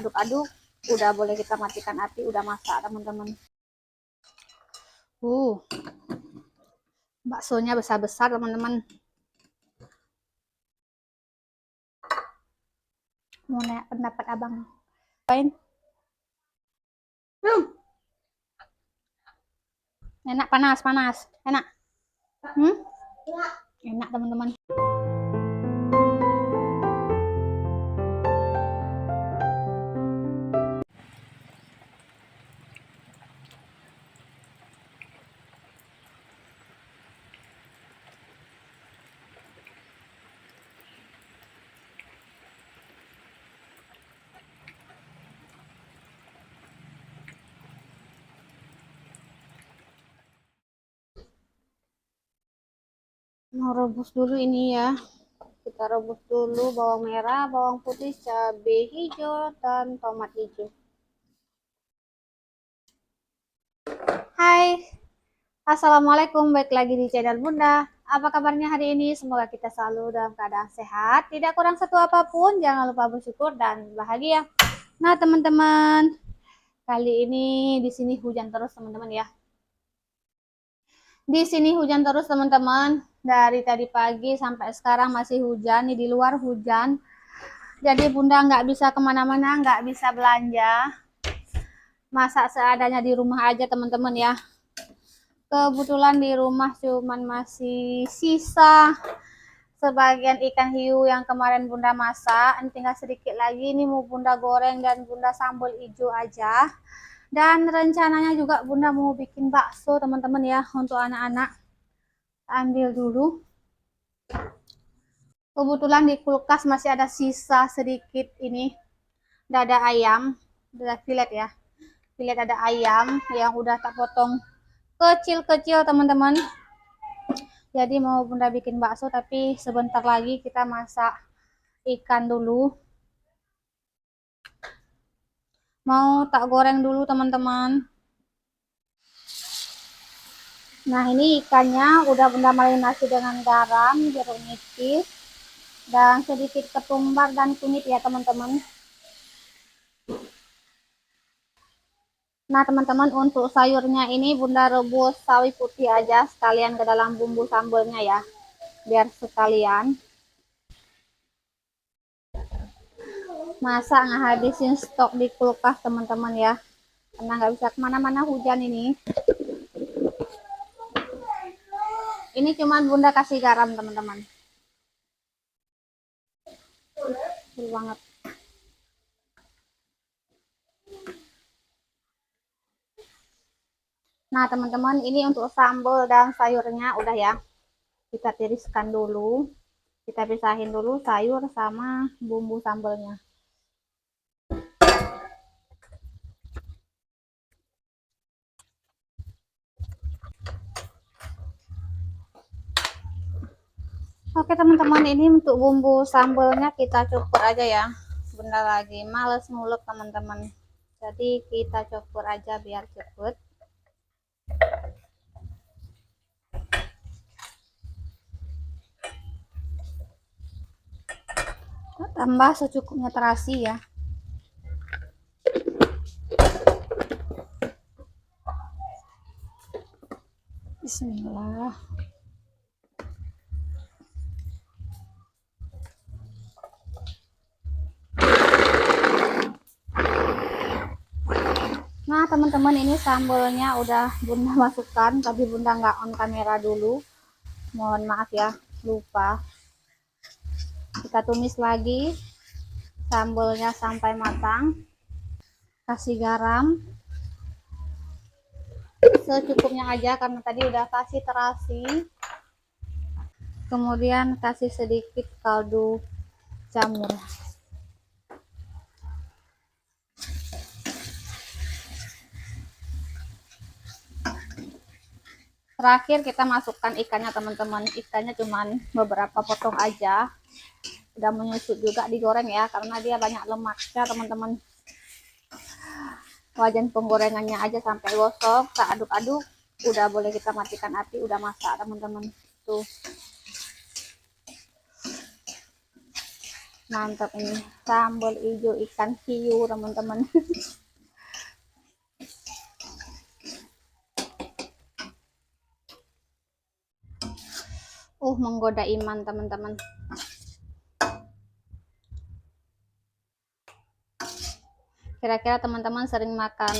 aduk-aduk, udah boleh kita matikan api, udah masak teman-teman. Baksonya besar-besar teman-teman. Mau nanya pendapat abang. Enak, panas. Enak. Enak teman-teman. Mau rebus dulu ini ya. Kita rebus dulu bawang merah, bawang putih, cabai hijau, dan tomat hijau. Hai, assalamualaikum, balik lagi di channel Bunda. Apa kabarnya hari ini? Semoga kita selalu dalam keadaan sehat, tidak kurang satu apapun. Jangan lupa bersyukur dan bahagia. Nah teman-teman, kali ini di sini hujan terus teman-teman ya. Di sini hujan terus teman-teman. Dari tadi pagi sampai sekarang masih hujan. Nih di luar hujan. Jadi Bunda nggak bisa kemana-mana, nggak bisa belanja. Masak seadanya di rumah aja teman-teman ya. Kebetulan di rumah cuman masih sisa sebagian ikan hiu yang kemarin Bunda masak. Ini tinggal sedikit lagi. Ini mau Bunda goreng dan Bunda sambal hijau aja. Dan rencananya juga Bunda mau bikin bakso teman-teman ya, untuk anak-anak. Ambil dulu. Kebetulan di kulkas masih ada sisa sedikit ini dada ayam, dada filet ya. Filet dada ayam yang udah tak potong kecil-kecil teman-teman. Jadi mau Bunda bikin bakso, tapi sebentar lagi kita masak ikan dulu. Mau tak goreng dulu teman-teman. Nah ini ikannya udah Bunda marinasi dengan garam, jeruk nipis, dan sedikit ketumbar dan kunyit ya teman-teman. Nah teman-teman, untuk sayurnya ini Bunda rebus sawi putih aja sekalian ke dalam bumbu sambalnya ya, biar sekalian. Masa ngehabisin stok di kulkas teman-teman ya, karena nggak bisa kemana-mana hujan ini. Ini cuman Bunda kasih garam teman-teman. Seru banget. Nah teman-teman, ini untuk sambal dan sayurnya udah ya. Kita tiriskan dulu. Kita pisahin dulu sayur sama bumbu sambalnya. Oke teman-teman, ini untuk bumbu sambalnya kita cukur aja ya. Bunda lagi males ngulek teman-teman. Jadi kita cukur aja biar cepet. Tambah secukupnya terasi ya. Bismillah. Nah teman-teman, ini sambalnya udah Bunda masukkan, tapi Bunda nggak on kamera dulu. Mohon maaf ya, lupa. Kita tumis lagi sambalnya sampai matang. Kasih garam secukupnya aja karena tadi udah kasih terasi. Kemudian kasih sedikit kaldu jamur. Terakhir kita masukkan ikannya teman-teman. Ikannya cuman beberapa potong aja. Udah menyusut juga digoreng ya, karena dia banyak lemaknya teman-teman. Wajan penggorengannya aja sampai gosong, kita aduk-aduk, udah boleh kita matikan api, udah masak teman-teman. Tuh. Mantap ini sambal hijau ikan hiu teman-teman. Menggoda iman teman-teman. Kira-kira teman-teman sering makan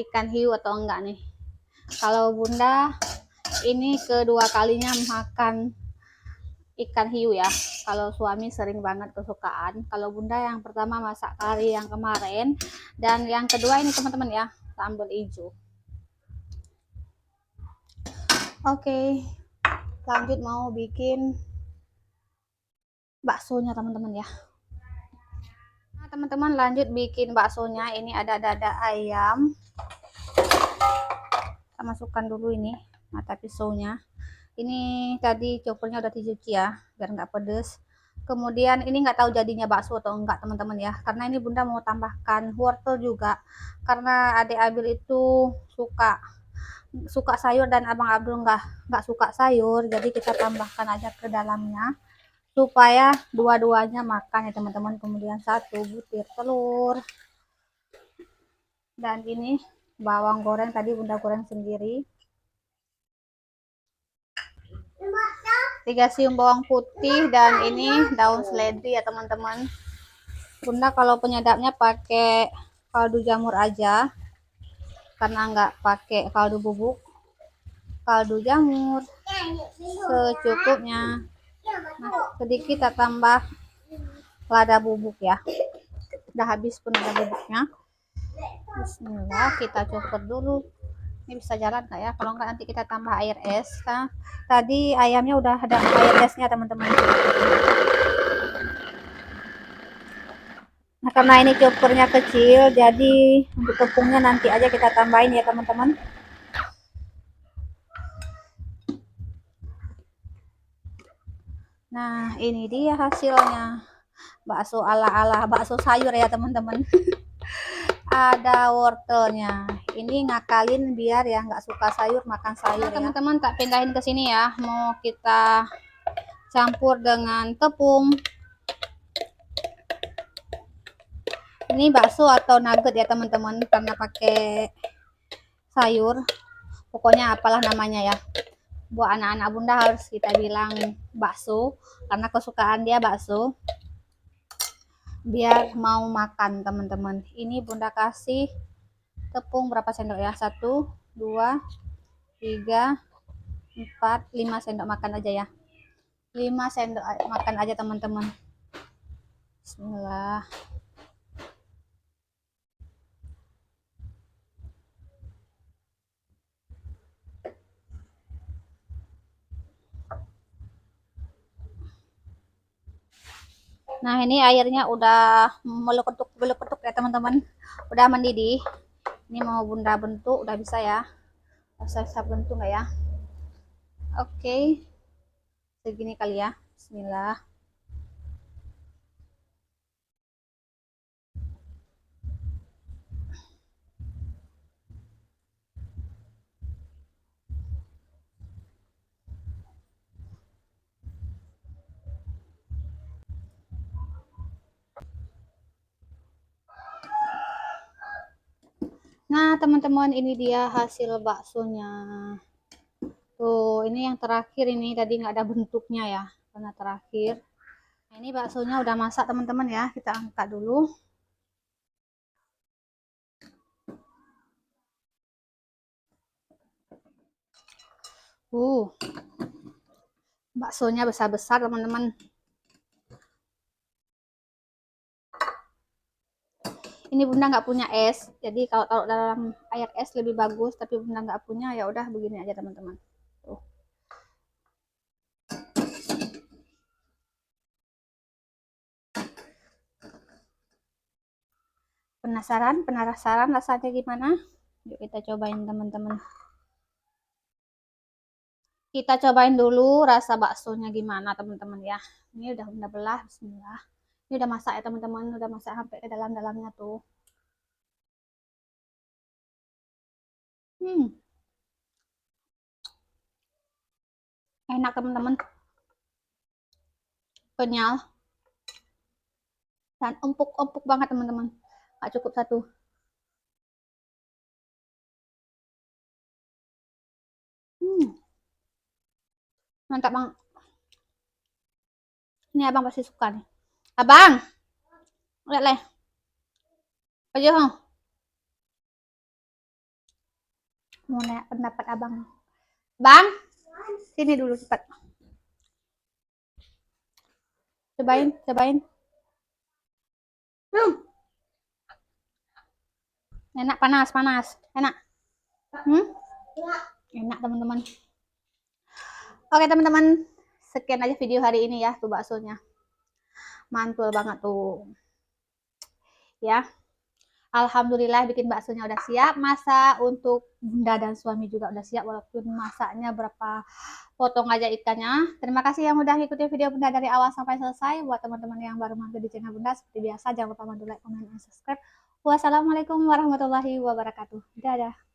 ikan hiu atau enggak nih? Kalau bunda ini kedua kalinya makan ikan hiu ya. Kalau suami sering banget kesukaan. Kalau bunda yang pertama masak kari yang kemarin, dan yang kedua ini teman-teman ya, sambal hijau. Oke, lanjut mau bikin baksonya teman-teman ya. Nah teman-teman, lanjut bikin baksonya. Ini ada dada ayam, kita masukkan dulu ini mata pisaunya. Ini tadi choppernya udah dicuci ya biar nggak pedes. Kemudian ini nggak tahu jadinya bakso atau enggak teman-teman ya, karena ini bunda mau tambahkan wortel juga, karena adik Abil itu suka sayur dan abang Abdul nggak suka sayur, jadi kita tambahkan aja ke dalamnya supaya dua-duanya makan ya teman-teman. Kemudian 1 butir telur, dan ini bawang goreng tadi bunda goreng sendiri, 3 siung bawang putih, dan ini daun seledri ya teman-teman. Bunda kalau penyedapnya pakai kaldu jamur aja karena nggak pakai kaldu bubuk. Kaldu jamur secukupnya. Nah, sedikit kita tambah lada bubuk ya. Udah habis pun lada bubuknya. Bismillah, kita cukur dulu. Ini bisa jalan nggak ya? Kalau nggak nanti kita tambah air es. Nah, tadi ayamnya udah ada air esnya teman-teman. Nah, karena ini cukurnya kecil, jadi untuk tepungnya nanti aja kita tambahin ya teman-teman. Nah, ini dia hasilnya. Bakso ala-ala bakso sayur ya teman-teman. Ada wortelnya. Ini ngakalin biar ya nggak suka sayur makan sayur ya. Teman-teman tak pindahin ke sini ya. Mau kita campur dengan tepung. Ini bakso atau nugget ya teman-teman, karena pakai sayur. Pokoknya apalah namanya ya. Buat anak-anak bunda harus kita bilang bakso karena kesukaan dia bakso. Biar mau makan teman-teman. Ini bunda kasih tepung berapa sendok ya? 1, 2, 3, 4, 5 sendok makan aja ya. 5 sendok makan aja teman-teman. Bismillah. Nah, ini airnya udah meleketuk ya teman-teman. Udah mendidih. Ini mau bunda bentuk, udah bisa ya. Bisa bentuk nggak ya? Oke. Segini kali ya. Bismillah. Nah, teman-teman, ini dia hasil baksonya. Tuh, ini yang terakhir, ini tadi nggak ada bentuknya ya, karena terakhir. Nah, ini baksonya udah masak teman-teman ya, kita angkat dulu. Baksonya besar-besar teman-teman. Ini bunda nggak punya es, jadi kalau taruh dalam air es lebih bagus, tapi bunda nggak punya, ya udah begini aja teman-teman. Tuh. Penasaran rasanya gimana? Yuk kita cobain teman-teman. Kita cobain dulu rasa baksonya gimana teman-teman ya. Ini udah belah, bismillah. Ini udah masak ya teman-teman, udah masak sampai ke dalam-dalamnya tuh. Enak teman-teman. Kenyal. dan empuk-empuk banget teman-teman, nggak cukup satu. Mantap banget. Ini abang pasti suka nih. Abang, lihat leh aja mau nanya pendapat abang. Bang, sini dulu cepat. Cobain, cobain. Enak, panas, panas. Enak. Enak teman-teman. Oke teman-teman, sekian aja video hari ini ya, tuh baksonya. Mantul banget tuh. Ya. Alhamdulillah bikin baksonya udah siap. Masak untuk bunda dan suami juga udah siap, walaupun masaknya berapa potong aja ikannya. Terima kasih yang udah ngikutin video bunda dari awal sampai selesai. Buat teman-teman yang baru mampir di channel bunda, seperti biasa jangan lupa bantu like, comment, dan subscribe. Wassalamualaikum warahmatullahi wabarakatuh. Dadah.